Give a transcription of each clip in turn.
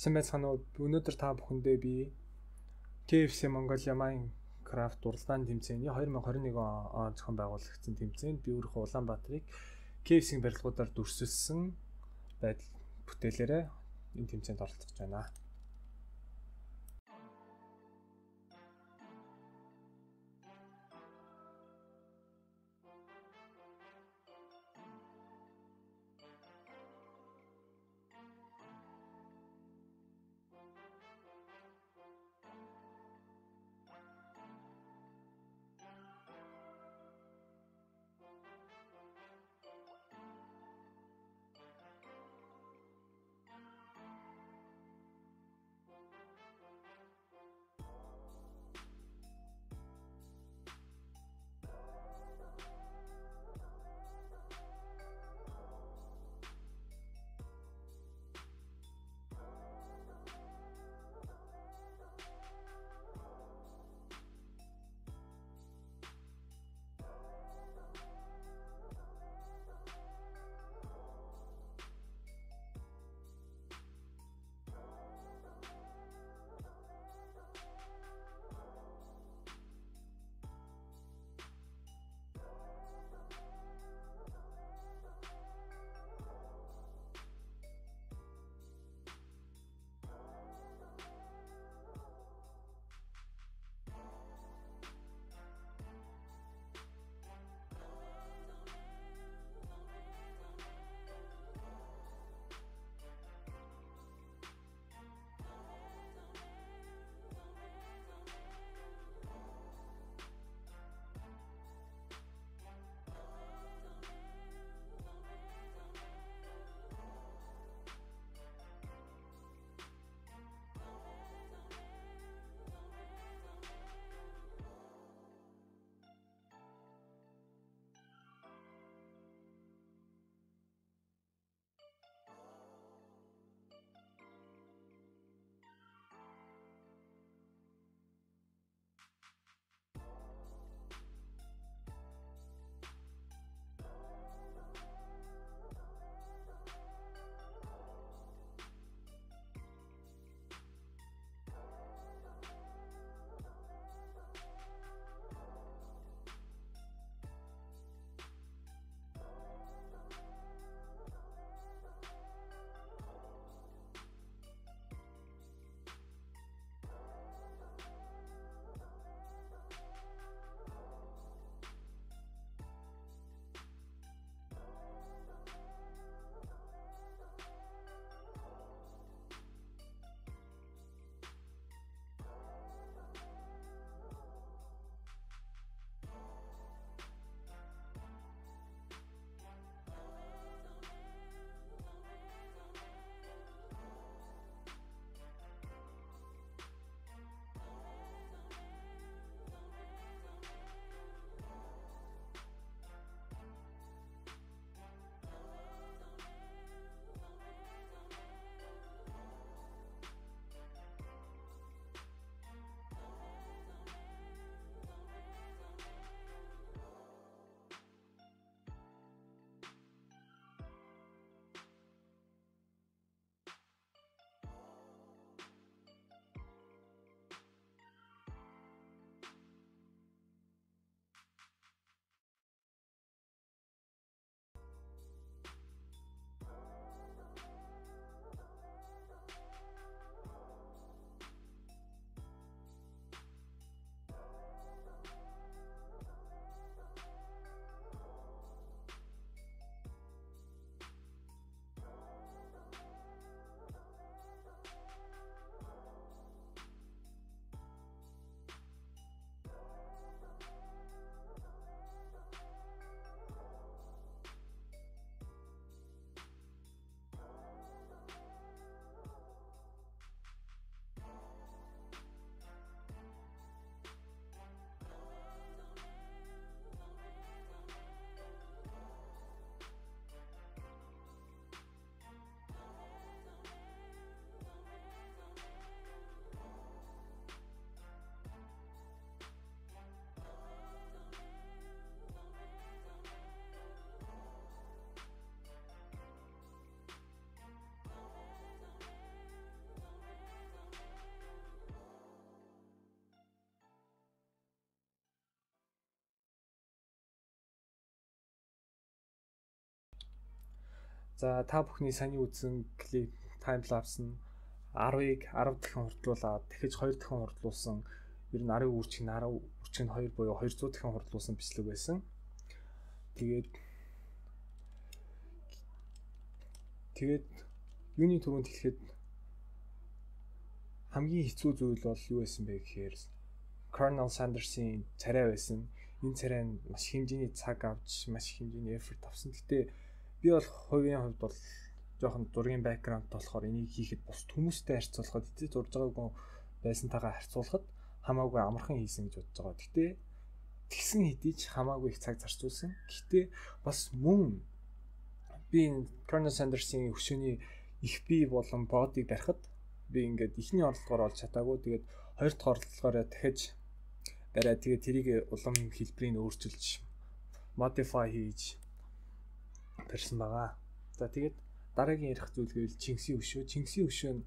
Сайн байцгаана уу? Өнөөдөр та бүхэндээ би KFC Mongolia Minecraft уралдааны тэмцээний 2021 он зохион байгуулагдсан тэмцээнд би өөрөө Улаанбаатарыг KFC-ийн барилгуудаар дүрсэлсэн байдал бүтээлээрээ энэ тэмцээнд оролцож байна. За та бүхний саний үзсэн клип таймлапс нь 10-ыг 10 дахин хурдлуулаад дахиж 2 дахин хурдлуулсан. Ер нь 10 үрчиг нь 10 үрчиг нь 2 буюу 200 дахин хурдлуулсан бичлэг байсан. Тэгээд юуны түрүүнд хэлэхэд хамгийн хэцүү зүйл бол юу байсан бэ гэхээр Colonel Sanders-ийн царай байсан. Энэ царай нь маш хэмжээний цаг авч, маш хэмжээний effort авсан. Гэтэ би бол хувийн хувьд бол жоохон зургийн бэкграунд болохоор энийг хийхэд бус хүмүүстэй харьцуулахад эцэг зурж байгаагүй байсантайгаа харьцуулахад хамаагүй амархан хийсэн гэж бодож байгаа. Гэтэ тэгсэн хэдий ч хамаагүй их цаг зарцуулсан. Гэтэ бас мөн би Colonel Sanders-ийн өшөөний их бий болон бодыг барихад би ингээд ихний оролдогоор олж чадаагүй. Тэгээд хоёр дахь оролдогоор дахиж бариад тэгээд тэрийг улам хэлбэрийг өөрчилж modify хийж барьсан байгаа. За тэгээд дараагийн ярих зүйл гэвэл Чингисийн өшөө. Чингисийн өшөө нь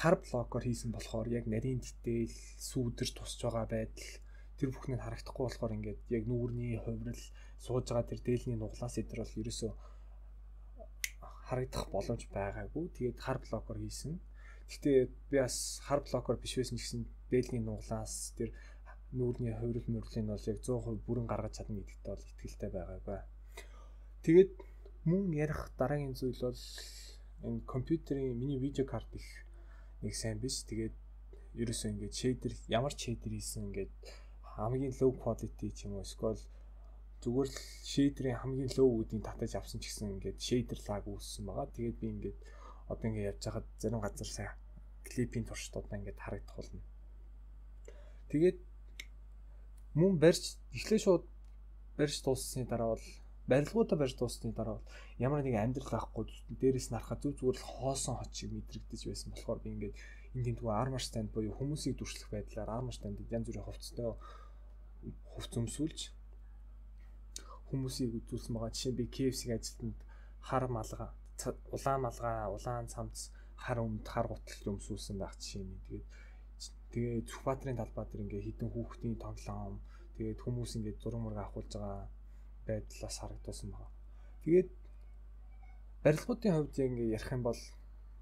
хар блокоор хийсэн болохоор яг нарийн дитэйл, сүүдэрч тусч байгаа байдал тэр бүхнийг харагдахгүй болохоор ингээд яг нүүрний хувирал сууж байгаа тэр дээлний нуглаас идэр бол ерөөсөө харагдах боломж байгаагүй. Тэгээд хар блокоор хийсэн. Гэхдээ би бас хар блокоор биш байсан гэсэн дээлний нуглаас тэр нүүрний хувирал мөрлийг бол яг 100% бүрэн гаргаж чадна гэдэгт бол итгэлтэй байгаагүй. Тэгээд мөн ярих дараагийн зүйл бол энэ компьютерийн миний видео карт их нэг сайн биш. Тэгээд ерөөсөө ингээд shader ямар shader хийсэн ингээд хамгийн low quality ч юм уу эсвэл зүгээр л shader-ийн хамгийн low гэдгийг татаж авсан ч гэсэн ингээд shader lag үүссэн байгаа. Тэгээд би ингээд одоо ингээд явж байхад зарим газар сайн клипийн туршдуудаа ингээд харагдах болно. Тэгээд мөн барьж эхлээ шууд барьж дууссаны дараа бол барилгуудаа барьж дууссаны дараа бол ямар нэг амьдрал авахгүй дээрээс нь харахад зүгээр л хоосон хот шиг мэдрэгдэж байсан болохоор би ингээд энэ тэмдгүү armor stand буюу хүмүүсийг дүрслэх байдлаар armor stand янз бүрийн хувцастай хувц өмсүүлж хүмүүсийг үзүүлсэн байгаа. Жишээ нь би KFC-ийн ажилтнанд хар малгай, улаан малгай, улаан цамц, хар өмд, хар гуталт өмсүүлсэн байх жишээ нь. Тэгээд Зүхбаатарын талбай дээр ингээ хідэн хүүхдийн тоглоом, тэгээд хүмүүс ингээ зураг мураг авахулж байгаа байдлаас харагдсан байгаа. Тэгээд барилгуудын хувьд яг ингээ ярих юм бол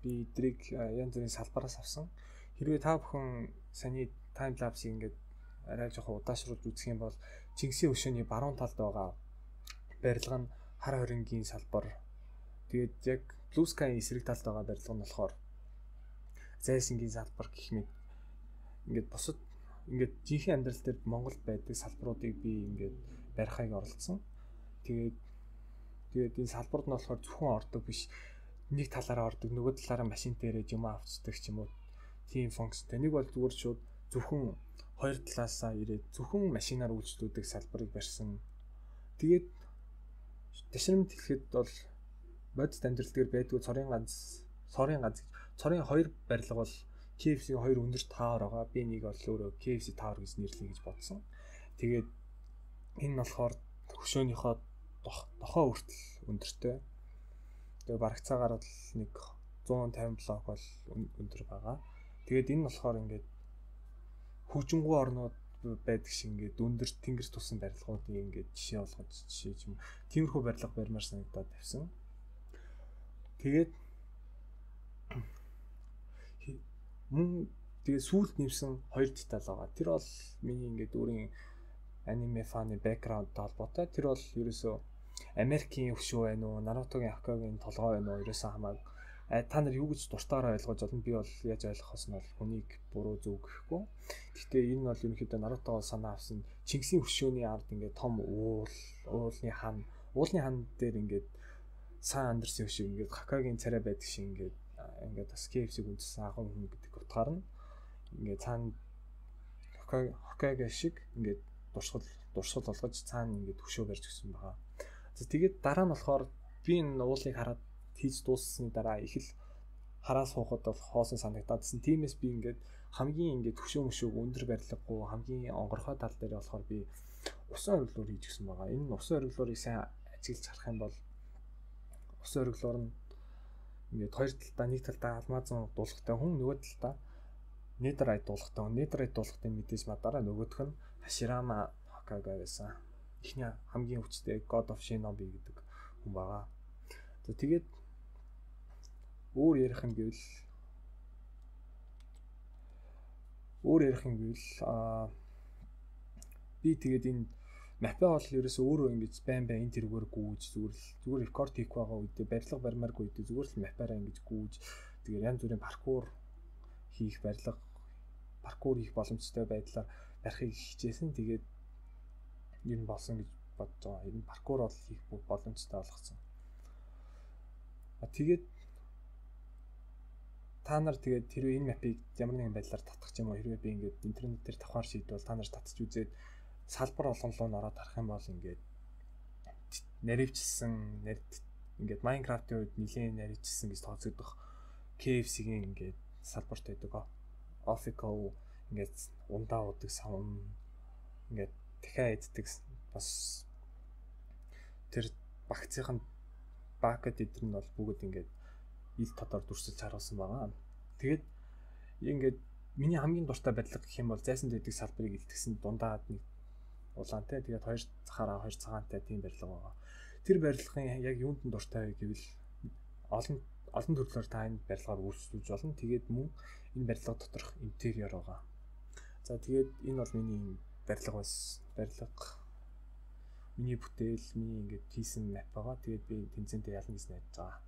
би эдрийг янз бүрийн салбараас авсан. Хэрвээ та бүхэн саний таймлапсыг ингээ арай жоохон удаашруулж үзэх юм бол Чингисийн өшөөний баруун талд байгаа барилга нь хар хорингийн салбар. Тэгээд яг Blue Sky-ийн эсрэг талд байгаа барилга нь болохоор зайсангийн салбар гэх мэт ингээд бусад ингээд жинхэнэ амьдрал дээр Монголд байдаг салбаруудыг би ингээд барихыг оролцсон. Тэгээд энэ салбарт нь болохоор зөвхөн ордог биш. Нэг талаараа ордог, нөгөө талаараа машинтай ирээд юм авчдаг ч юм уу. Тийм функцтэй. Нэг бол зүгээр шууд зөвхөн хоёр талаасаа ирээд зөвхөн машинаар үйлчлүүлдэг салбарыг барьсан. Тэгээд ташрамд хэлэхэд бол бодит амьдрал дээр байдгүй цорын хоёр барилга бол KFC-ийн хоёр өндөр таавар байгаа. Би нэг бол өөрөө KFC таавар гэж нэрлэе гэж бодсон. Тэгээд энэ нь болохоор хөшөөнийхөө дохоо хүртэл өндөртэй. Тэгээд барагцаагаар бол нэг 150 блок бол өндөр байгаа. Тэгээд энэ нь болохоор ингээд хөгжингуй орнууд байдаг шиг ингээд өндөр тэнгэр тусан барилгуудыг ингээд жишээ болгож жишээ юм. Тиймэрхүү барилга барьмаар санагдаад тавьсан. Тэгээд сүүлд нэмсэн хоёр деталь байгаа. Тэр бол миний ингээд өөрийн аниме фаны бэкграундтай холбоотой. Тэр бол ерөөсөө Америкийн өшөө байна уу, Нарутогийн Хокагийн толгой байна уу ерөөсөө хамаагүй. Та нар юу гэж дуртаараа ойлгож болно. Би бол яаж ойлгохоос нь бол хүнийг буруу зөв гэхгүй. Гэхдээ энэ бол ерөнхийдөө Нарутогоо санаа авсан Чингисийн өшөөний ард ингээд том уулны хан дээр ингээд Сан Андерсын өшөө ингээд Хокагийн царай байдаг шиг ингээд бас KFC-г үндэсэн агуу хүн гэдэг утгаар нь ингээд цаана Хокагийн шиг ингээд дурсгал болгож цаана ингээд хөшөө барьж гисэн байгаа. За тэгээд дараа нь болохоор би энэ уулыг хараад хийж дууссаны дараа их л хараа суухад бол хоосон санагдаадсэн. Тиймээс би ингээд хамгийн ингээд хөшөөг өндөр барилгагүй хамгийн онгорхой тал дээр болохоор би усан ориглуур хийж гисэн байгаа. Энэ усан ориглуурыг сайн ажиглаж харах юм бол усан ориглуур нь ингээд хоёр талдаа нэг талдаа алмазан дуулахтай хүн нөгөө талдаа Netherite дуулахтай хүн. Netherite дуулахтай мэдээж мадараа нөгөөх нь Hashirama Hokage байсан. Ихний хамгийн хүчтэй God of Shinobi гэдэг хүн байгаа. За тэгээд өөр ярих юм гэвэл би тэгээд энэ мапа бол ерөөсөө өөрөө ингэж байн энэ тэргээр гүйж зүгээр рекорд хийх байгаа үедээ барилга барьмааргүй үедээ зүгээр л мапаараа ингэж гүйж тэгээд янз бүрийн паркур хийх боломжтой байдлаар барихыг хичээсэн. Тэгээд ер нь болсон гэж бодож байгаа. Энэ паркур бол хийх боломжтой болгосон. Тэгээд та нар тэгээд хэрвээ энэ мапыг ямар нэгэн байдлаар татах юм уу, хэрвээ би ингээд интернетээр давхаар шийдвэл та нар татчих үзээд салбар болгон руу ороод харах юм бол ингээд наривчилсан ингээд Minecraft-ийн үед нэлийн наривчилсан гэж тооцогдох KFC-ийн ингээд салбарт байдаг. Offico ингээд ундаа удаг савн ингээд дахиад иддэг бас тэр багцын бакет эдэр нь бол бүгд ингээд ил тодор дүрсэлж харуулсан байгаа. Тэгээд ингээд миний хамгийн дуртай барилга гэх юм бол зайсан дэдэг салбарыг илтгэсэн дундаад нэг улаантай тэгээд хоёр цагаантай тийм барилга байгаа. Тэр барилгын яг юунд нь дуртай вэ гэвэл олон төрлөөр та энэ барилгаар үйлчлүүлж болно. Тэгээд мөн энэ барилга доторх интерьер байгаа. За тэгээд энэ бол миний барилга миний бүтээл, миний ингээд хийсэн мап байгаа. Тэгээд би тэнцэнтэй ялна гэж найдаж байгаа.